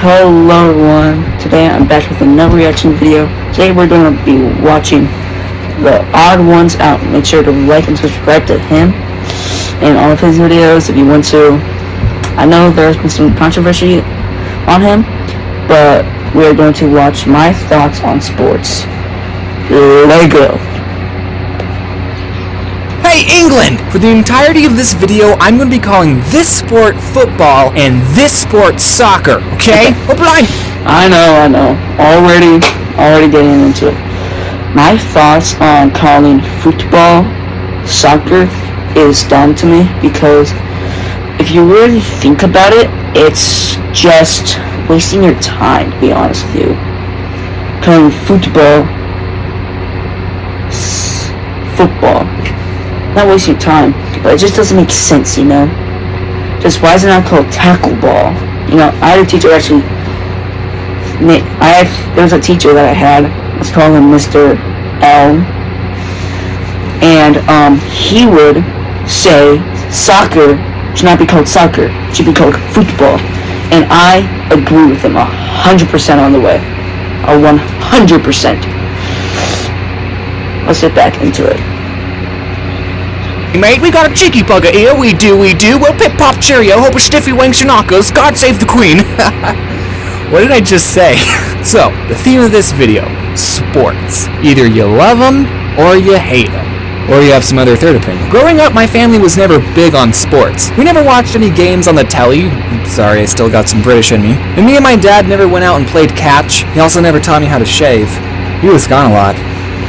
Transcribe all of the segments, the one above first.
Hello everyone, today I'm back with another reaction video. Today we're going to be watching the Odd Ones Out. Make sure to like and subscribe to him and all of his videos if you want to. I know there's been some controversy on him, but we're going to watch my thoughts on sports. Lego. Hey England! For the entirety of this video, I'm going to be calling this sport football and this sport soccer, okay? O'Brien! I know. Already getting into it. My thoughts on calling football soccer is dumb to me because if you really think about it, it's just wasting your time, to be honest with you. Calling football football. Not wasting time, but it just doesn't make sense, you know? Just why is it not called tackle ball? You know, I had a teacher actually, there was a teacher that I had, let's call him Mr. L, and he would say soccer should not be called soccer, it should be called football, and I agree with him 100% on the way, 100%. Let's get back into it. Mate, we got a cheeky bugger here, we do. Well, pip pop cheerio, hope a stiffy winks your knockers, God save the queen. What did I just say? So, the theme of this video, sports. Either you love them, or you hate them. Or you have some other third opinion. Growing up, my family was never big on sports. We never watched any games on the telly. Sorry, I still got some British in me. And me and my dad never went out and played catch. He also never taught me how to shave. He was gone a lot.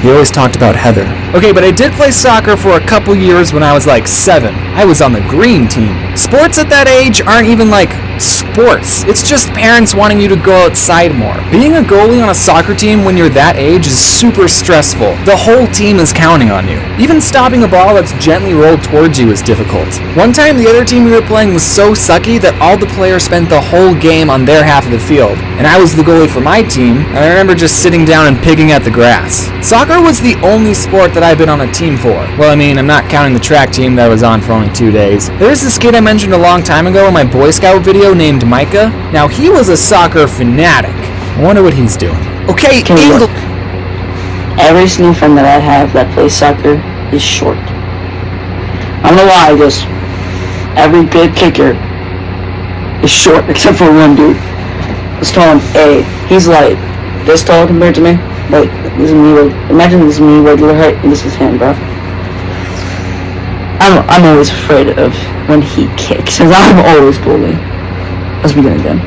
He always talked about Heather. Okay, but I did play soccer for a couple years when I was like 7. I was on the green team. Sports at that age aren't even like sports. It's just parents wanting you to go outside more. Being a goalie on a soccer team when you're that age is super stressful. The whole team is counting on you. Even stopping a ball that's gently rolled towards you is difficult. One time the other team we were playing was so sucky that all the players spent the whole game on their half of the field. And I was the goalie for my team, and I remember just sitting down and picking at the grass. Soccer was the only sport that I've been on a team for. Well, I mean, I'm not counting the track team that I was on for only 2 days. There was this kid I mentioned a long time ago in my Boy Scout video named Micah. Now, he was a soccer fanatic. I wonder what he's doing. Okay, England. Every single friend that I have that plays soccer is short. I don't know why, just every good kicker is short except for one dude. Let's call him A. He's like this tall compared to me. Like, this is me. Imagine this is me regular height, and this is him, bro. I'm always afraid of when he kicks, because I'm always bully. Let's begin again.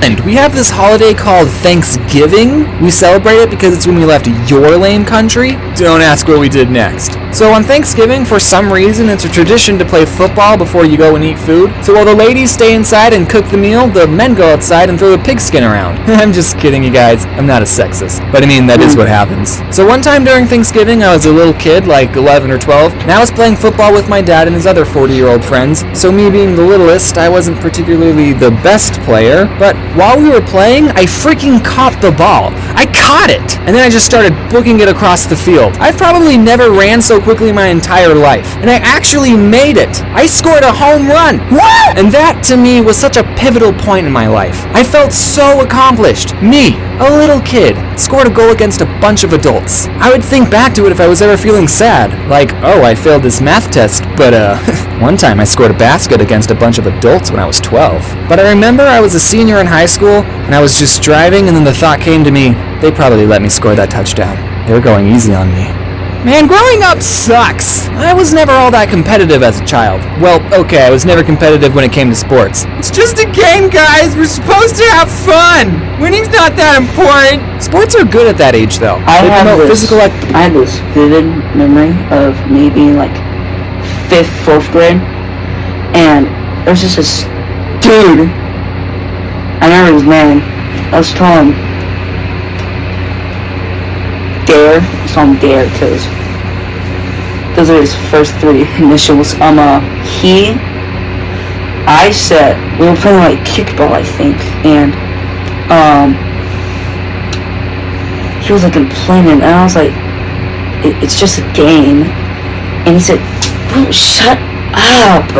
And we have this holiday called Thanksgiving. We celebrate it because it's when we left your lame country. Don't ask what we did next. So on Thanksgiving, for some reason, it's a tradition to play football before you go and eat food. So while the ladies stay inside and cook the meal, the men go outside and throw the pigskin around. I'm just kidding, you guys. I'm not a sexist. But I mean, that is what happens. So one time during Thanksgiving, I was a little kid, like 11 or 12, and I was playing football with my dad and his other 40-year-old friends. So me being the littlest, I wasn't particularly the best player, but while we were playing, I freaking caught the ball. I caught it! And then I just started booking it across the field. I've probably never ran so quickly in my entire life. And I actually made it. I scored a home run. What? And that, to me, was such a pivotal point in my life. I felt so accomplished. Me, a little kid, scored a goal against a bunch of adults. I would think back to it if I was ever feeling sad. Like, oh, I failed this math test, but one time I scored a basket against a bunch of adults when I was 12. But I remember I was a senior in high school, and I was just driving, and then the thought came to me, they probably let me score that touchdown. They were going easy on me. Man, growing up sucks. I was never all that competitive as a child. Well, okay, I was never competitive when it came to sports. It's just a game, guys. We're supposed to have fun. Winning's not that important. Sports are good at that age, though. I had this vivid memory of me being like 5th, 4th grade, and there was just this dude. I remember his name. Let's call him Dare. Let's call him Dare because those are his first 3 initials. We were playing like kickball, I think, and he was like complaining, and I was like, it's just a game, and he said, bro, shut up.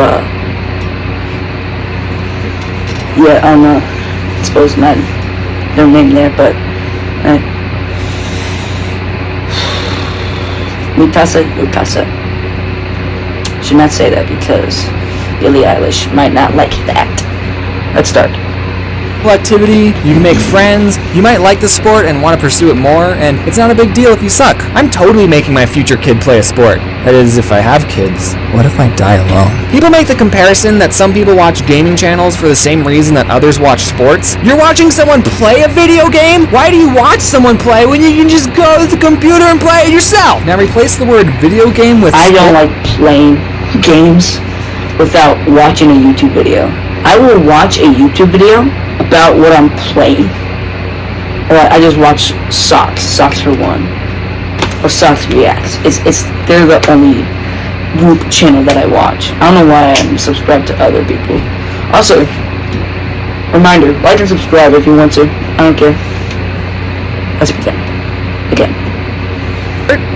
Yeah, suppose not their name there, but Mikasa. Should not say that because Billie Eilish might not like that. Let's start. Activity, you can make friends, you might like the sport and want to pursue it more, and it's not a big deal if you suck. I'm totally making my future kid play a sport. That is, if I have kids. What if I die alone? People make the comparison that some people watch gaming channels for the same reason that others watch sports. You're watching someone play a video game? Why do you watch someone play when you can just go to the computer and play it yourself? Now replace the word video game with... I don't like playing games without watching a YouTube video. I will watch a YouTube video about what I'm playing, or I just watch Socks for one, or Socks Reacts. They're the only group channel that I watch. I don't know why I'm subscribed to other people. Also, reminder, like and subscribe if you want to. I don't care. Let's begin. Again.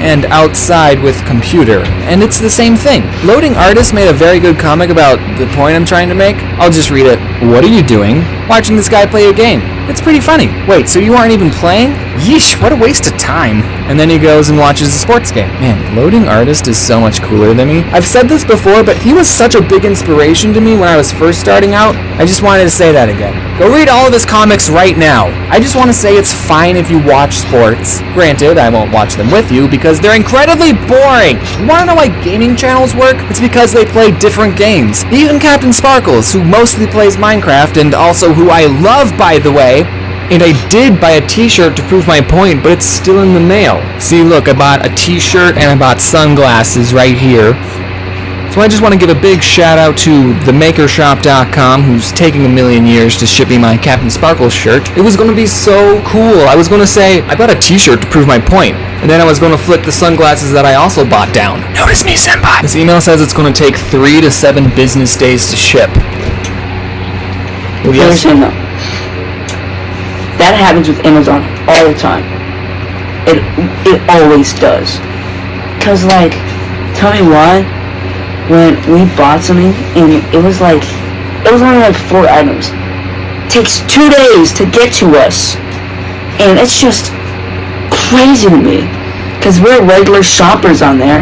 And outside with computer, and it's the same thing. Loading Artist made a very good comic about the point I'm trying to make. I'll just read it. What are you doing? Watching this guy play a game. It's pretty funny. Wait, so you aren't even playing? Yeesh, what a waste of time. And then he goes and watches a sports game. Man, Loading Artist is so much cooler than me. I've said this before, but he was such a big inspiration to me when I was first starting out. I just wanted to say that again. Go read all of his comics right now. I just want to say it's fine if you watch sports. Granted, I won't watch them with you because they're incredibly boring. You want to know why gaming channels work? It's because they play different games. Even Captain Sparkles, who mostly plays Minecraft and also who I love, by the way. And I did buy a t-shirt to prove my point, but it's still in the mail. See, look, I bought a t-shirt and I bought sunglasses right here. So I just want to give a big shout out to themakershop.com, who's taking a million years to ship me my Captain Sparkles shirt. It was going to be so cool. I was going to say, I bought a t-shirt to prove my point. And then I was going to flip the sunglasses that I also bought down. Notice me, senpai. This email says it's going to take 3 to 7 business days to ship. Well, yes. Understand though. That happens with Amazon all the time. It always does. Cause like, tell me why, when we bought something and it was only like 4 items. It takes 2 days to get to us. And it's just crazy to me. Cause we're regular shoppers on there.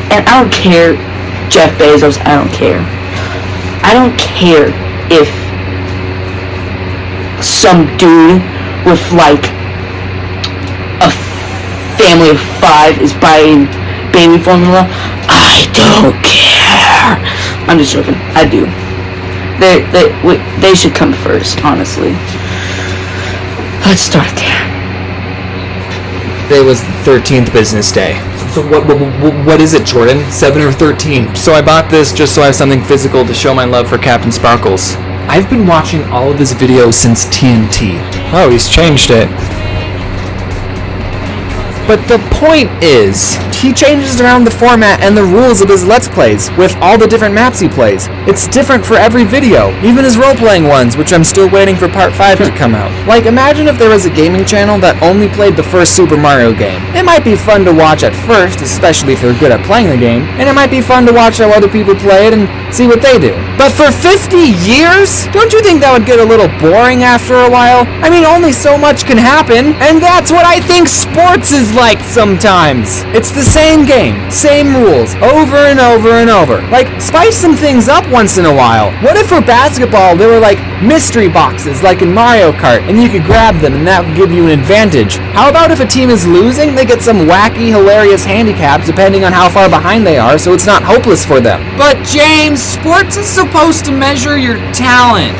And I don't care, Jeff Bezos, I don't care. I don't care if some dude with like a family of 5 is buying baby formula. I don't care. I'm just joking. I do. They should come first, honestly. Let's start there. Today was the 13th business day. So what is it, Jordan? 7 or 13? So I bought this just so I have something physical to show my love for Captain Sparkles. I've been watching all of his videos since TNT. Oh, he's changed it. But the point is, he changes around the format and the rules of his Let's Plays, with all the different maps he plays. It's different for every video, even his role-playing ones, which I'm still waiting for part 5 to come out. Like, imagine if there was a gaming channel that only played the first Super Mario game. It might be fun to watch at first, especially if you're good at playing the game, and it might be fun to watch how other people play it and see what they do. But for 50 years? Don't you think that would get a little boring after a while? I mean, only so much can happen, and that's what I think sports is like sometimes. It's the same game, same rules, over and over and over. Like, spice some things up once in a while. What if for basketball there were like mystery boxes like in Mario Kart and you could grab them and that would give you an advantage? How about if a team is losing, they get some wacky, hilarious handicaps depending on how far behind they are, so it's not hopeless for them? But James, sports is supposed to measure your talent.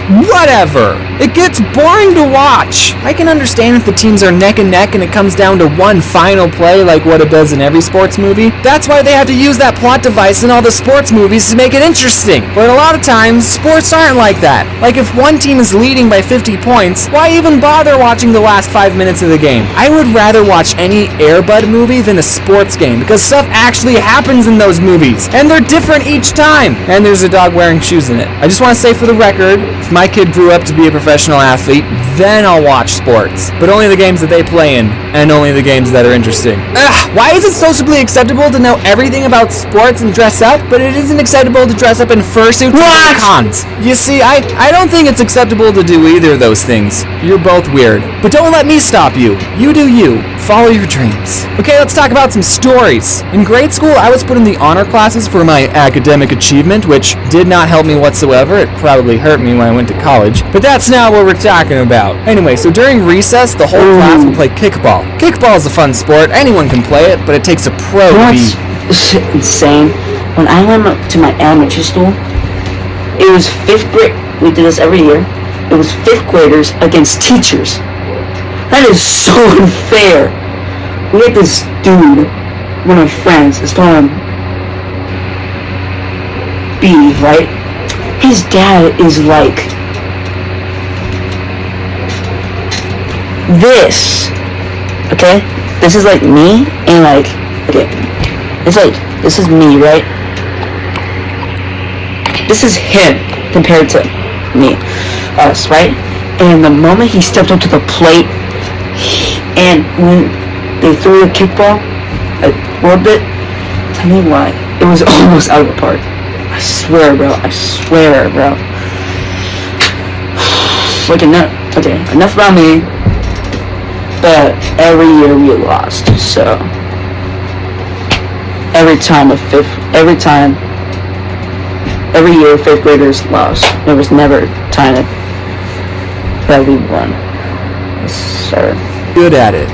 Whatever. It gets boring to watch. I can understand if the teams are neck and neck and it comes down to one final play like what it does in every sports movie. That's why they have to use that plot device in all the sports movies to make it interesting. But a lot of times, sports aren't like that. Like if one team is leading by 50 points, why even bother watching the last 5 minutes of the game? I would rather watch any Air Bud movie than a sports game because stuff actually happens in those movies. And they're different each time. And there's a dog wearing shoes in it. I just want to say for the record, If my kid grew up to be a professional athlete, then I'll watch sports. But only the games that they play in, and only the games that are interesting. Ugh, why is it sociably acceptable to know everything about sports and dress up, but it isn't acceptable to dress up in fursuits and cons? You see, I don't think it's acceptable to do either of those things. You're both weird. But don't let me stop you. You do you. Follow your dreams. Okay, let's talk about some stories. In grade school, I was put in the honor classes for my academic achievement, which did not help me whatsoever. It probably hurt me when I went to college. But that's not what we're talking about. Anyway, so during recess, the whole class would play kickball. Kickball is a fun sport. Anyone can play it, but it takes a pro to be... What's insane? When I went up to my elementary school, it was 5th grade. We did this every year. It was 5th graders against teachers. That is so unfair. We had this dude, one of my friends, let's call him B, right? His dad is like this, okay? This is like me, and like, okay, it's like, this is me, right? This is him compared to me, us, right? And the moment he stepped up to the plate, and when they threw the kickball, I whirled it, tell me why, it was almost out of the park. I swear, bro. Like, enough about me, but every year we lost, so every year 5th graders lost. There was never a time that we won. Sorry. Good at it.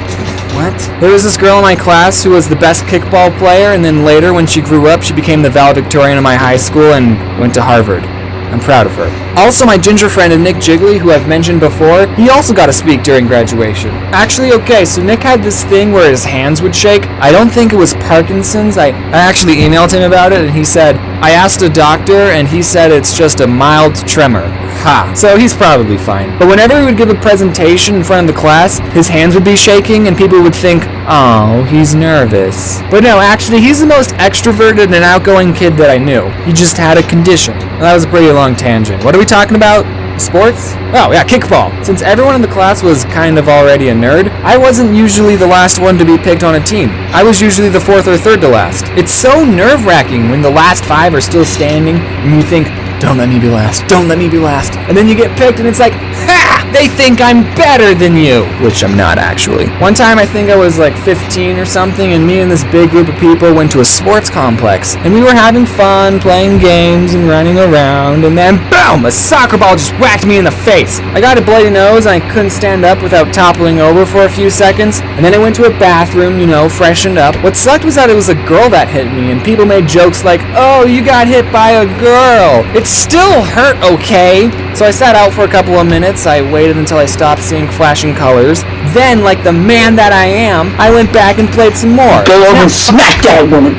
What? There was this girl in my class who was the best kickball player, and then later when she grew up, she became the valedictorian of my high school and went to Harvard. I'm proud of her. Also, my ginger friend Nick Jiggly, who I've mentioned before, he also got to speak during graduation. Actually, okay, so Nick had this thing where his hands would shake. I don't think it was Parkinson's. I actually emailed him about it, and he said, I asked a doctor, and he said it's just a mild tremor. Ha. So he's probably fine. But whenever he would give a presentation in front of the class, his hands would be shaking, and people would think, oh, he's nervous. But no, actually, he's the most extroverted and outgoing kid that I knew. He just had a condition. And that was a pretty long tangent. What are we talking about? Sports? Oh, yeah, kickball. Since everyone in the class was kind of already a nerd, I wasn't usually the last one to be picked on a team. I was usually the 4th or 3rd to last. It's so nerve-wracking when the last 5 are still standing and you think, don't let me be last, don't let me be last. And then you get picked and it's like, ha! They think I'm better than you. Which I'm not, actually. One time I think I was like 15 or something, and me and this big group of people went to a sports complex. And we were having fun, playing games and running around, and then boom! A soccer ball just whacked me in the face. I got a bloody nose and I couldn't stand up without toppling over for a few seconds. And then I went to a bathroom, freshened up. What sucked was that it was a girl that hit me, and people made jokes like, oh, you got hit by a girl. It still hurt, okay? So I sat out for a couple of minutes. I waited until I stopped seeing flashing colors. Then, like the man that I am, I went back and played some more. Go over and smack that woman.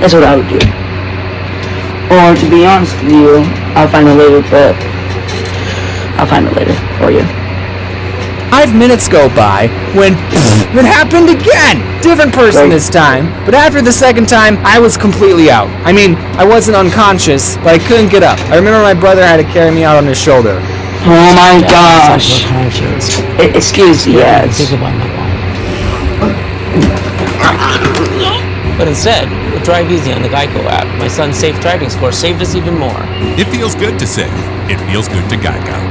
That's what I would do. Or, to be honest with you, I'll find it later, but I'll find it later for you. 5 minutes go by when it happened again. Different person this time, but after the second time, I was completely out. I mean, I wasn't unconscious, but I couldn't get up. I remember my brother had to carry me out on his shoulder. Oh my gosh. Excuse me, yeah. Think about that one. But instead, with Drive Easy on the Geico app, my son's safe driving score saved us even more. It feels good to save. It feels good to Geico.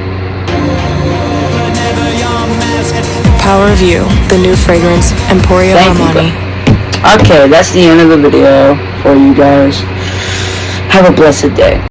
Power of You, the new fragrance, Emporio Armani. Okay, that's the end of the video for you guys. Have a blessed day.